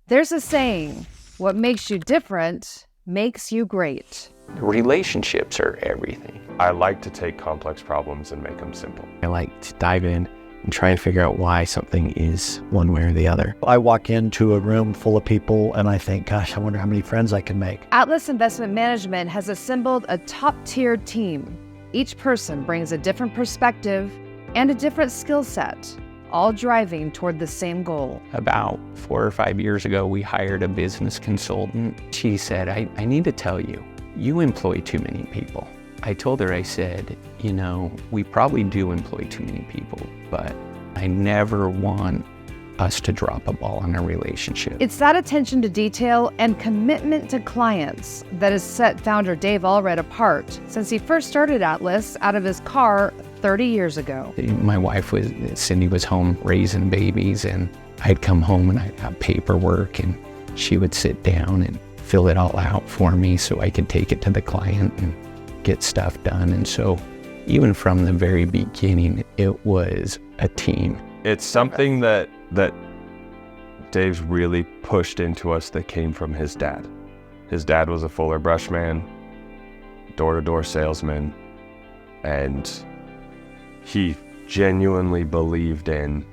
There's a saying, what makes you different makes you great. Relationships are everything. I like to take complex problems and make them simple. I like to dive in and try and figure out why something is one way or the other. I walk into a room full of people and I think, gosh, I wonder how many friends I can make. Atlas Investment Management has assembled a top-tiered team. Each person brings a different perspective and a different skill set, all driving toward the same goal. About 4 or 5 years ago, we hired a business consultant. She said, I need to tell you, you employ too many people. I told her, I said, you know, we probably do employ too many people, but I never want us to drop a ball in a relationship. It's that attention to detail and commitment to clients that has set founder Dave Allred apart since he first started Atlas out of his car 30 years ago. My wife Cindy was home raising babies, and I'd come home and I'd have paperwork, and she would sit down and fill it all out for me so I could take it to the client and get stuff done. And so even from the very beginning, it was a team. It's something that Dave's really pushed into us that came from his dad. His dad was a Fuller Brush man, door-to-door salesman, and he genuinely believed in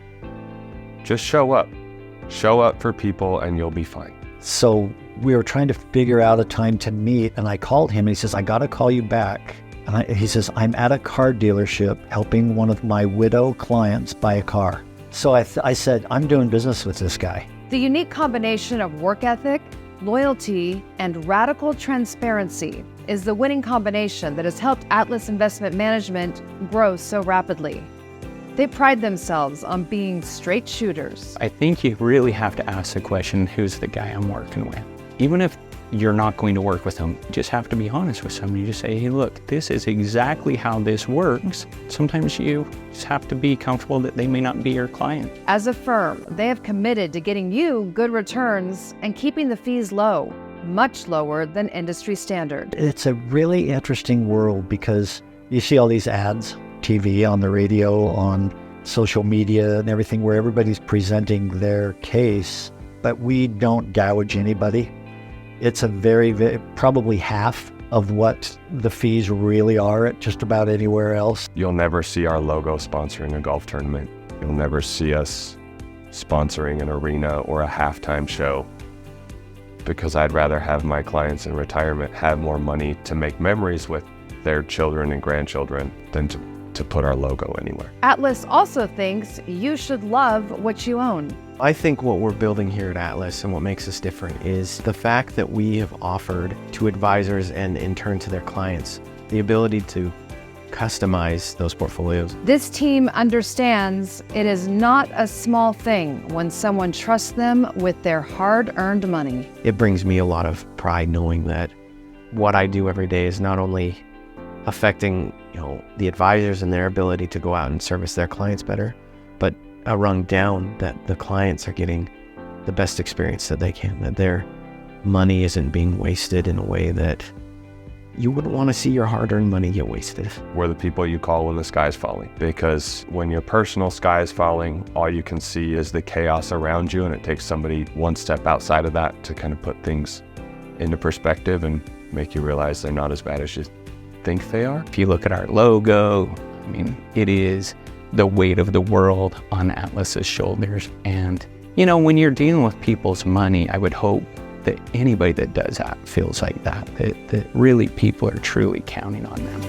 just show up for people and you'll be fine. So we were trying to figure out a time to meet, and I called him and he says, I got to call you back. And he says, I'm at a car dealership helping one of my widow clients buy a car. So I said, I'm doing business with this guy. The unique combination of work ethic, loyalty, and radical transparency is the winning combination that has helped Atlas Investment Management grow so rapidly. They pride themselves on being straight shooters. I think you really have to ask the question, who's the guy I'm working with? Even if you're not going to work with them, you just have to be honest with somebody. You just say, hey, look, this is exactly how this works. Sometimes you just have to be comfortable that they may not be your client. As a firm, they have committed to getting you good returns and keeping the fees low, much lower than industry standard. It's a really interesting world because you see all these ads, TV, on the radio, on social media and everything, where everybody's presenting their case, but we don't gouge anybody. It's a very, probably half of what the fees really are at just about anywhere else. You'll never see our logo sponsoring a golf tournament. You'll never see us sponsoring an arena or a halftime show, because I'd rather have my clients in retirement have more money to make memories with their children and grandchildren than to put our logo anywhere. Atlas also thinks you should love what you own. I think what we're building here at Atlas and what makes us different is the fact that we have offered to advisors and in turn to their clients the ability to customize those portfolios. This team understands it is not a small thing when someone trusts them with their hard-earned money. It brings me a lot of pride knowing that what I do every day is not only affecting, the advisors and their ability to go out and service their clients better, but a rung down that the clients are getting the best experience that they can, that their money isn't being wasted in a way that you wouldn't want to see your hard-earned money get wasted. We're the people you call when the sky's falling, because when your personal sky is falling, all you can see is the chaos around you, and it takes somebody one step outside of that to kind of put things into perspective and make you realize they're not as bad as you think they are. If you look at our logo, it is the weight of the world on Atlas's shoulders. And, when you're dealing with people's money, I would hope that anybody that does that feels like that really people are truly counting on them.